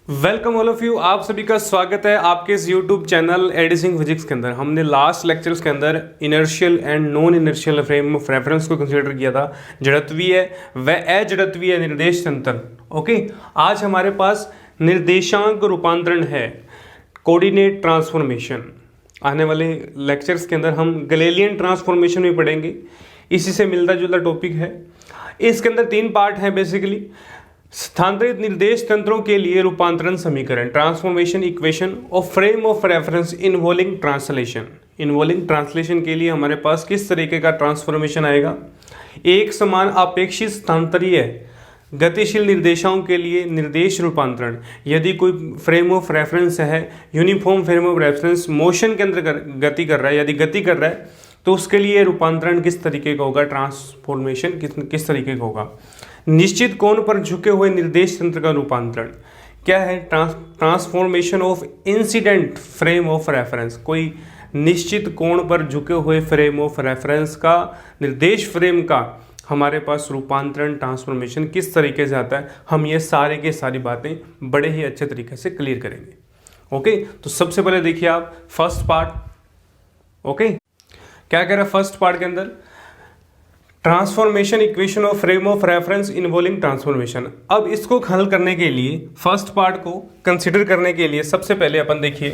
Welcome all of you. आप सभी का स्वागत है आपके इस यूट्यूब चैनल एडिसिंग फिजिक्स के अंदर। हमने लास्ट लेक्चर्स के अंदर inertial and non inertial frame of reference को कंसीडर किया था, जड़त्वीय व अजड़त्वीय निर्देश तंत्र। ओके, आज हमारे पास निर्देशांक रूपांतरण है, कोऑर्डिनेट ट्रांसफॉर्मेशन। आने वाले लेक्चर्स के अंदर हम गैलीलियन ट्रांसफॉर्मेशन भी पढ़ेंगे, इसी से मिलता जुलता टॉपिक है। इसके अंदर 3 पार्ट हैं बेसिकली। स्थानांतरित निर्देश तंत्रों के लिए रूपांतरण समीकरण, transformation equation of frame of reference involving translation. Involving translation के लिए हमारे पास किस तरीके का ट्रांसफॉर्मेशन आएगा। एक समान अपेक्षित स्थानांतरीय गतिशील निर्देशाओं के लिए निर्देश रूपांतरण, यदि कोई फ्रेम ऑफ रेफरेंस है, uniform frame of reference motion के अंदर गति कर रहा है, यदि गति कर रहा है तो उसके लिए रूपांतरण किस तरीके का होगा, ट्रांसफॉर्मेशन किस तरीके का होगा। निश्चित कोण पर झुके हुए निर्देश तंत्र का रूपांतरण क्या है, transformation of incident frame of reference. कोई निश्चित कोण पर झुके हुए फ्रेम ऑफ रेफरेंस का, निर्देश फ्रेम का हमारे पास रूपांतरण ट्रांसफॉर्मेशन किस तरीके से आता है, हम ये सारे के सारी बातें बड़े ही अच्छे तरीके से क्लियर करेंगे। ओके, तो सबसे पहले देखिए आप फर्स्ट पार्ट। ओके, क्या कह रहा है फर्स्ट पार्ट के अंदर, transformation equation of frame of reference involving transformation. अब इसको हल करने के लिए, फर्स्ट पार्ट को कंसीडर करने के लिए सबसे पहले अपन देखिए,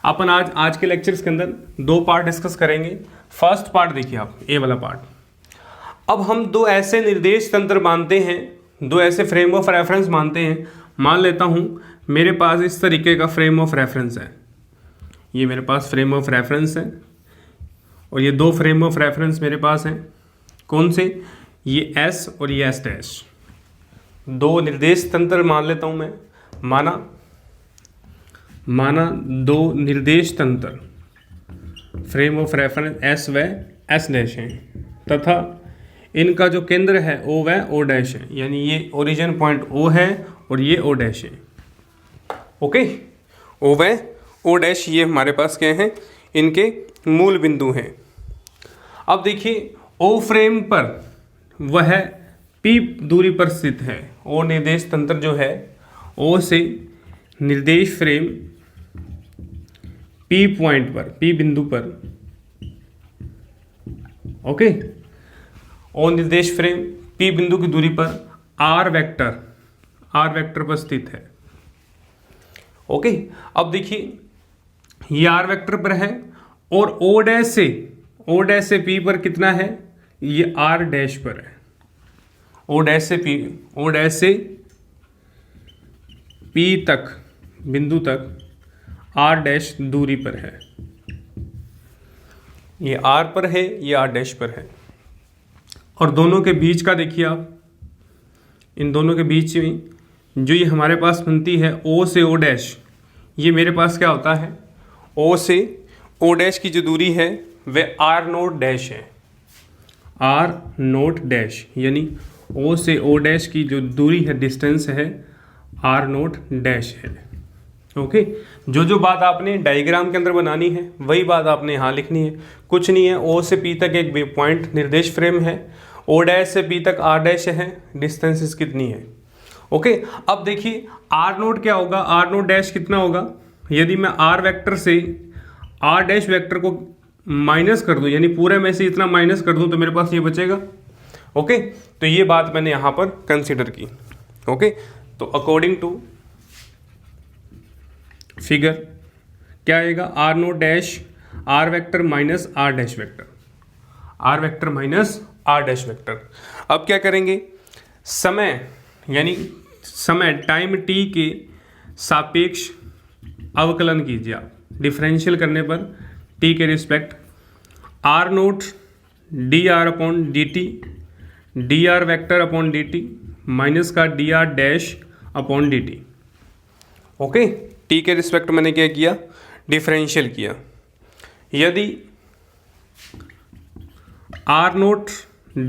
अपन आज के लेक्चर्स के अंदर 2 पार्ट डिस्कस करेंगे। फर्स्ट पार्ट देखिए आप, ए वाला पार्ट। अब हम 2 ऐसे निर्देश तंत्र मानते हैं, 2 ऐसे फ्रेम ऑफ रेफरेंस मानते हैं। मान लेता हूं मेरे पास इस तरीके का फ्रेम ऑफ रेफरेंस है, ये मेरे पास फ्रेम ऑफ रेफरेंस है और ये 2 फ्रेम ऑफ रेफरेंस मेरे पास हैं। कौन से, ये S और ये S डैश, 2 निर्देश तंत्र मान लेता हूं मैं। माना 2 निर्देश तंत्र फ्रेम ऑफ रेफरेंस S व S डैश हैं, तथा इनका जो केंद्र है O व O डैश है, यानी ये ओरिजिन पॉइंट O है और ये O डैश है। ओके, O व O डैश ये हमारे पास क्या हैं, इनके मूल बिंदु हैं। अब देखिए O फ्रेम पर वह P दूरी पर स्थित है। O निर्देश तंत्र जो है, O से निर्देश फ्रेम P पॉइंट पर, P बिंदु पर, ओके, O निर्देश फ्रेम P बिंदु की दूरी पर R वेक्टर पर स्थित है। ओके, अब देखिए ये R वेक्टर पर है और O डैश से P पर कितना है, ये R डैश पर है। O डैश से P तक, बिंदु तक R डैश दूरी पर है। ये R पर है, ये R डैश पर है। और दोनों के बीच का देखिए आप, इन दोनों के बीच में जो ये हमारे पास बनती है O से O डैश, ये मेरे पास क्या होता है, O से O डैश की जो दूरी है वह R नोट डैश है। R नोट डैश यानी O से O डैश की जो दूरी है, डिस्टेंस है, R नोट डैश है। ओके, जो बात आपने डायग्राम के अंदर बनानी है वही बात आपने यहाँ लिखनी है, कुछ नहीं है। O से P तक एक पॉइंट निर्देश फ्रेम है, O डैश से P तक R डैश है, डिस्टेंस कितनी है। ओके, अब देखिए R नोट क्या होगा, R नोट डैश कितना होगा, यदि मैं R वेक्टर से R डैश वेक्टर को माइनस कर दूं, यानी पूरे में से इतना माइनस कर दूं तो मेरे पास ये बचेगा। ओके, तो ये बात मैंने यहां पर कंसीडर की। ओके, तो अकॉर्डिंग टू फिगर क्या आएगा, R note dash R vector minus R dash vector, R vector minus R dash vector. अब क्या करेंगे, समय टाइम t के सापेक्ष अवकलन कीजिए आप। डिफरेंशियल करने पर t के respect R naught dr upon dt, dr vector upon dt minus का dr dash upon dt। Okay, t के रिस्पेक्ट मैंने क्या किया, डिफरेंशियल किया। यदि R naught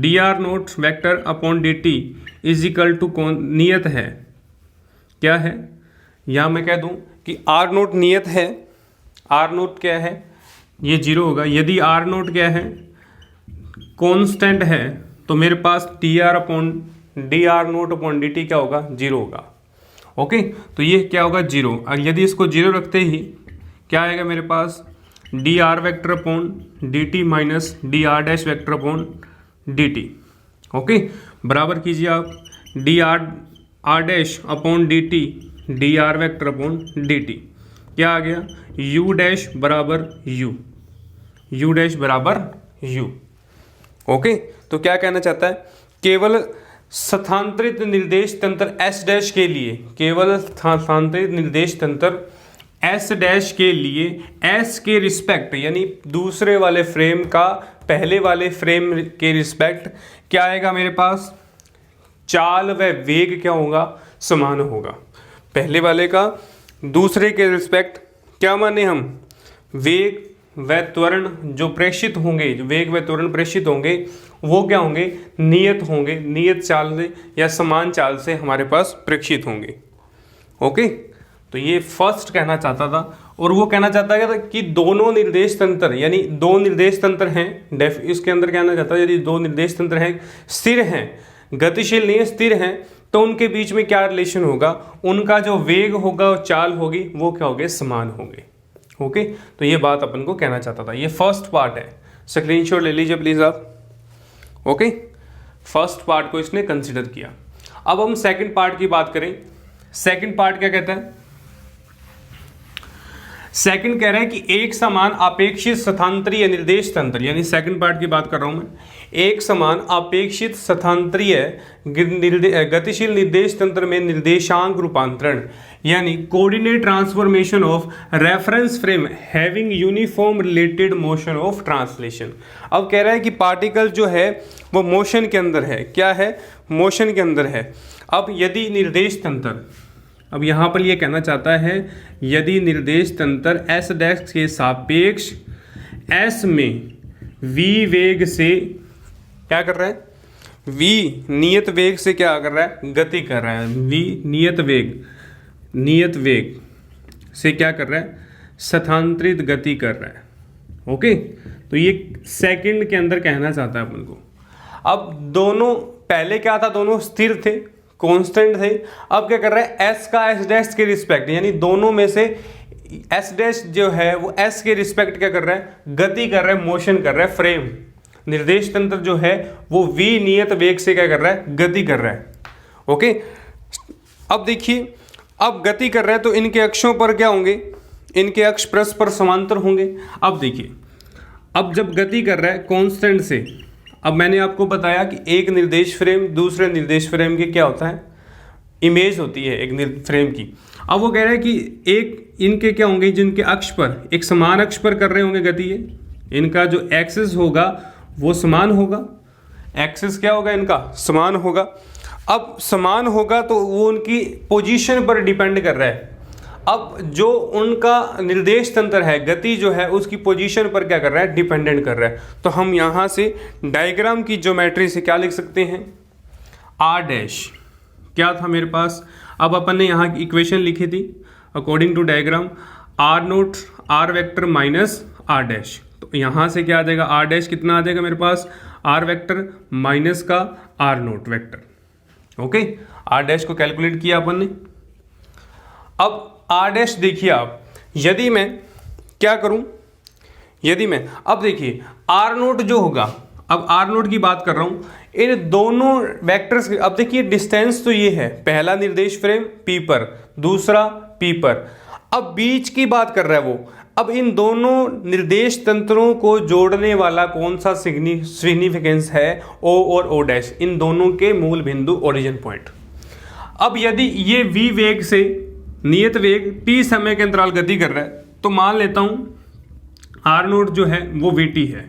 dr naught vector upon dt is equal to नियत है, क्या है, यहाँ मैं कह दूं कि R नोट नियत है, R नोट क्या है, ये 0 होगा। यदि R नोट क्या है, कांस्टेंट है, तो मेरे पास dr upon dr naught upon dt क्या होगा, 0 होगा। ओके, तो ये क्या होगा 0। और यदि इसको 0 रखते ही क्या आएगा मेरे पास, D R vector upon D T minus D R dash vector upon D T. Okay, बराबर कीजिए आप D R dash upon D T D R vector upon D T. क्या आ गया, यू डैश बराबर यू डैश बराबर U. Okay, तो क्या कहना चाहता है, केवल स्थानांतरित निर्देश तंत्र एस डैश के लिए, केवल स्थानांतरित निर्देश तंत्र एस डैश के लिए एस के रिस्पेक्ट यानी दूसरे वाले फ्रेम का पहले वाले फ्रेम के रिस्पेक्ट क्या आएगा मेरे पास, चाल व वेग क्या होगा, समान होगा। पहले वाले का दूसरे के रिस्पेक्ट क्या माने हम, वेग व त्वरण जो प्रेषित होंगे, जो वेग व त्वरण प्रेषित होंगे वो क्या होंगे, नियत चाल से या समान चाल से हमारे पास प्रेषित होंगे। ओके, तो ये फर्स्ट कहना चाहता था। और वो कहना चाहता था कि दोनों निर्देश तंत्र यानी दो निर्देश तंत्र हैं, इसके अंदर कहना चाहता है यदि दो निर्देश तंत्र हैं, स्थिर हैं, गतिशील नहीं है, स्थिर हैं, तो उनके बीच में क्या रिलेशन होगा, उनका जो वेग होगा और चाल होगी वो क्या होगे, समान होंगे। ओके, तो ये बात अपन को कहना चाहता था। ये फर्स्ट पार्ट है, स्क्रीनशॉट ले लीजिए प्लीज आप। ओके, फर्स्ट पार्ट को इसने कंसिडर किया। अब हम सेकंड पार्ट की बात करें। सेकंड पार्ट क्या कहता है, सेकंड कह रहा है कि एक समान अपेक्षित स्थानांतरीय निर्देश तंत्र, यानी सेकंड पार्ट की बात कर रहा हूं मैं, एक समान अपेक्षित स्थानांतरीय गतिशील निर्देश तंत्र में निर्देशांक रूपांतरण यानी coordinate transformation of reference frame having uniform related motion of translation. अब कह रहा है कि पार्टिकल जो है वो मोशन के अंदर है, क्या है, मोशन के अंदर है। अब यदि निर्देश तंत्र, अब यहां पर ये कहना चाहता है यदि निर्देश तंत्र एस डैश के सापेक्ष एस में v वेग से क्या कर रहा है, v नियत वेग से क्या कर रहा है, गति कर रहा है, v नियत वेग से क्या कर रहा है, स्थानांतरित गति कर रहा है। ओके, तो ये सेकंड के अंदर कहना चाहता है अपन को। अब दोनों पहले क्या था, दोनों स्थिर थे, कांस्टेंट थे। अब क्या कर रहा है, एस का एस डैश के रिस्पेक्ट यानी दोनों में से एस डैश जो है वो एस के रिस्पेक्ट क्या कर रहा है, गति कर रहा है, मोशन कर रहा है। फ्रेम निर्देश तंत्र जो है वो v नियत वेग से क्या कर रहा है, गति कर रहा है। ओके, अब देखिए, अब गति कर रहा है तो इनके अक्षों पर क्या होंगे, इनके अक्ष परस्पर समांतर होंगे। अब देखिए, अब जब गति कर रहा है कांस्टेंट से, अब मैंने आपको बताया कि एक निर्देश फ्रेम दूसरे निर्देश फ्रेम के क्या होता है, इमेज होती है एक फ्रेम की। अब वो कह रहा है कि एक इनके क्या होंगे, जिनके अक्ष पर एक समान अक्ष पर कर रहे होंगे गति, ये इनका जो एक्सिस होगा वो समान होगा, एक्सिस क्या होगा, इनका समान होगा। अब समान होगा तो वो उनकी पोजीशन पर डिपेंड कर रहा है। अब जो उनका निर्देश तंत्र है, गति जो है उसकी पोजीशन पर क्या कर रहा है, डिपेंडेंट कर रहा है। तो हम यहाँ से डायग्राम की ज्योमेट्री से क्या लिख सकते हैं, आर डैश क्या था मेरे पास, अब अपन ने यहाँ की इक्वेशन लिखी थी according to diagram, R naught R vector minus R dash. तो यहाँ से क्या आ जाएगा, आर डैश कितना आ जाएगा मेरे पास, आर वेक्टर माइनस का R naught vector. Okay, R dash को कैलकुलेट किया अपन ने। अब आर डैश देखिए आप, यदि मैं क्या करूं, यदि मैं अब देखिए आर नोट जो होगा, अब आर नोट की बात कर रहा हूं, इन दोनों वेक्टर्स, अब देखिए डिस्टेंस तो ये है, पहला निर्देश फ्रेम पी पर, दूसरा पी पर। अब बीच की बात कर रहा है वो, अब इन दोनों निर्देश तंत्रों को जोड़ने वाला कौन सा सिग्निफिकेंस है, ओ और ओ डैश, इन दोनों के मूल बिंदु ओरिजिन पॉइंट। अब यदि ये v वेग से नियत वेग t समय के अंतराल गति कर रहा है, तो मान लेता हूं r नोट जो है वो vt है,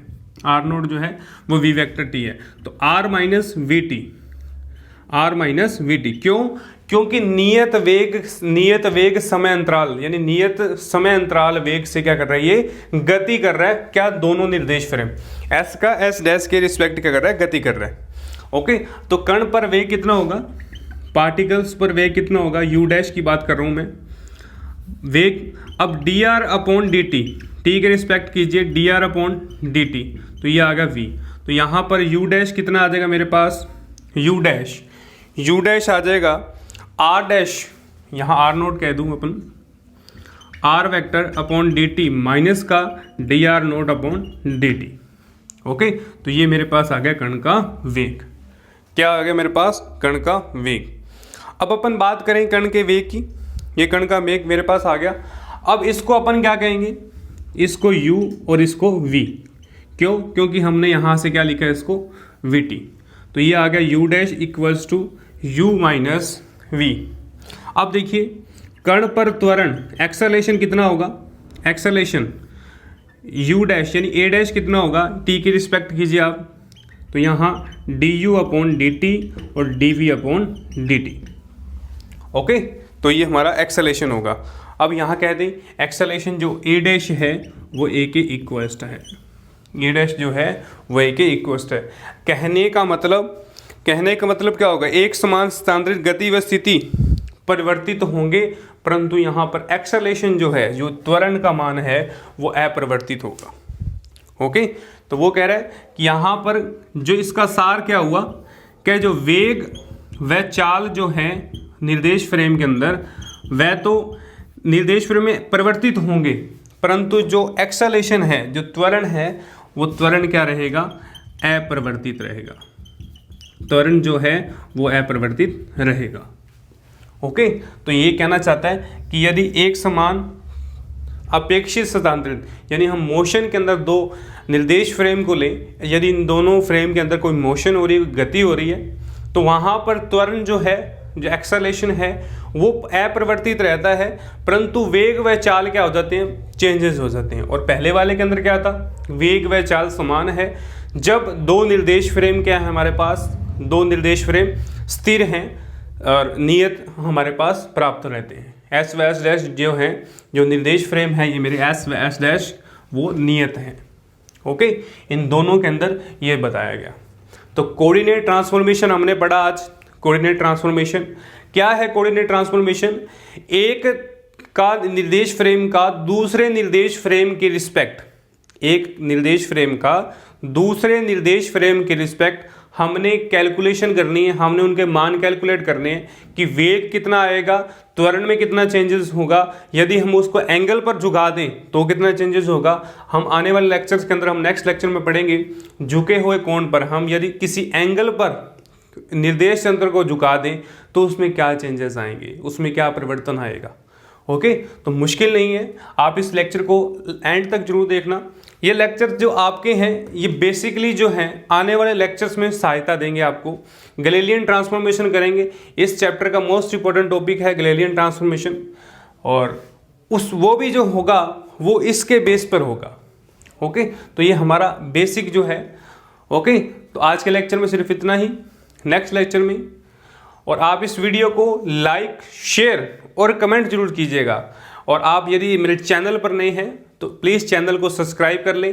r नोट जो है वो v वेक्टर t है, तो r माइनस vt। क्यों, क्योंकि नियत वेग समय अंतराल यानी नियत समय अंतराल वेग से क्या कर रहा है, ये गति कर रहा है, क्या, दोनों निर्देश फ्रेम s का s डैश के रिस्पेक्ट क्या कर रहा है, गति कर रहा है। ओके, तो कण पर वेग कितना होगा, पार्टिकल्स पर वेग कितना होगा, u डैश की बात कर रहा हूं मैं, वेग। अब dr अपॉन dt, t के रिस्पेक्ट कीजिए, dr अपॉन dt, तो ये आ गया v। तो यहां पर u डैश कितना आ जाएगा मेरे पास, u डैश आ जाएगा r डैश यहाँ आर नोट कह दूँ अपन, R vector upon D T minus का D R naught upon D T. Okay, तो ये मेरे पास आ गया कण का वेग। क्या आ गया मेरे पास? कण का वेग। अब अपन बात करें कण के वेग की। ये कण का वेग मेरे पास आ गया। अब इसको अपन क्या कहेंगे? इसको u और इसको v। क्यों? क्योंकि हमने यहाँ से क्या लिखा है इसको? vt। तो ये आ गया u dash equals to u minus v। अब देखिए कण पर त्वरण एक्सेलेरेशन कितना होगा? एक्सेलेरेशन u डैश यानी a डैश कितना होगा? t की रिस्पेक्ट कीजिए आप, तो यहाँ du अपॉन डी टी और dv upon D T. Okay, तो ये हमारा एक्सेलेरेशन होगा। अब यहाँ कह दें एक्सेलेरेशन जो a डैश है वो a के इक्वस्ट है। a डैश जो है वो a के इक्वस्ट है। कहने का मतलब क्या होगा? एक समान स्थानांतरित गति व स्थिति परिवर्तित होंगे, परंतु यहाँ पर एक्सेलेरेशन जो है, जो त्वरण का मान है, वो अपरिवर्तित होगा। ओके, तो वो कह रहा है कि यहाँ पर जो इसका सार क्या हुआ, क्या जो वेग व चाल जो है निर्देश फ्रेम के अंदर, वह तो निर्देश फ्रेम में परिवर्तित होंगे, परंतु जो एक्सेलेरेशन है, जो त्वरण है, वो त्वरण क्या रहेगा? अपरिवर्तित रहेगा। त्वरण जो है वो अपरिवर्तित रहेगा। ओके, तो ये कहना चाहता है कि यदि एक समान अपेक्षित स्थानांतरित, यानी हम मोशन के अंदर दो निर्देश फ्रेम को लें, यदि इन दोनों फ्रेम के अंदर कोई मोशन हो रही है, गति हो रही है, तो वहाँ पर त्वरण जो है, जो एक्सेलेरेशन है, वो अपरिवर्तित रहता है, परंतु वेग व चाल क्या हो जाते हैं? चेंजेस हो जाते हैं। और पहले वाले के अंदर क्या था? वेग व चाल समान है जब दो निर्देश फ्रेम क्या है हमारे पास? दो निर्देश फ्रेम स्थिर हैं और नियत हमारे पास प्राप्त रहते हैं। एस व एस डैश जो हैं, जो निर्देश फ्रेम है, ये मेरे एस व एस डैश वो नियत हैं। ओके, इन दोनों के अंदर ये बताया गया। तो कोऑर्डिनेट ट्रांसफॉर्मेशन हमने पढ़ा आज। कोऑर्डिनेट ट्रांसफॉर्मेशन क्या है? कोऑर्डिनेट ट्रांसफॉर्मेशन एक का निर्देश फ्रेम का दूसरे निर्देश फ्रेम के रिस्पेक्ट, एक निर्देश फ्रेम का दूसरे निर्देश फ्रेम के रिस्पेक्ट हमने कैलकुलेशन करनी है, हमने उनके मान कैलकुलेट करने हैं कि वेग कितना आएगा, त्वरण में कितना चेंजेस होगा, यदि हम उसको एंगल पर झुका दें तो कितना चेंजेस होगा। हम आने वाले लेक्चर्स के अंदर, हम नेक्स्ट लेक्चर में पढ़ेंगे झुके हुए कोण पर हम यदि किसी एंगल पर निर्देश तंत्र को झुका दें तो उसमें क्या चेंजेस आएंगे, उसमें क्या परिवर्तन आएगा। ओके, तो मुश्किल नहीं है, आप इस लेक्चर को एंड तक जरूर देखना। ये लेक्चर जो आपके हैं, ये बेसिकली जो हैं आने वाले लेक्चर्स में सहायता देंगे आपको। गैलीलियन ट्रांसफॉर्मेशन करेंगे, इस चैप्टर का मोस्ट इंपॉर्टेंट टॉपिक है गैलीलियन ट्रांसफॉर्मेशन, और वो भी जो होगा वो इसके बेस पर होगा। ओके, तो ये हमारा बेसिक जो है। ओके, तो आज के लेक्चर में सिर्फ इतना ही। नेक्स्ट लेक्चर में, और आप इस वीडियो को लाइक, शेयर और कमेंट जरूर कीजिएगा। और आप यदि मेरे चैनल पर नए हैं तो प्लीज़ चैनल को सब्सक्राइब कर लें,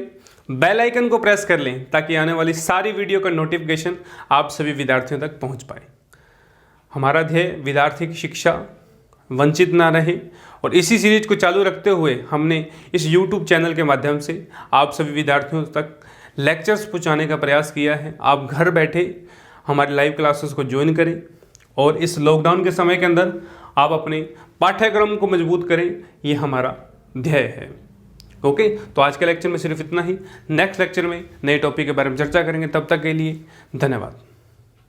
बेल आइकन को प्रेस कर लें, ताकि आने वाली सारी वीडियो का नोटिफिकेशन आप सभी विद्यार्थियों तक पहुंच पाए। हमारा ध्येय विद्यार्थी की शिक्षा वंचित ना रहे, और इसी सीरीज को चालू रखते हुए हमने इस YouTube चैनल के माध्यम से आप सभी विद्यार्थियों तक लेक्चर्स पहुँचाने का प्रयास किया है। आप घर बैठे हमारे लाइव क्लासेस को ज्वाइन करें, और इस लॉकडाउन के समय के अंदर आप अपने पाठ्यक्रम को मजबूत करें, ये हमारा ध्येय है। ओके, तो आज के लेक्चर में सिर्फ इतना ही। नेक्स्ट लेक्चर में नए टॉपिक के बारे में चर्चा करेंगे। तब तक के लिए धन्यवाद।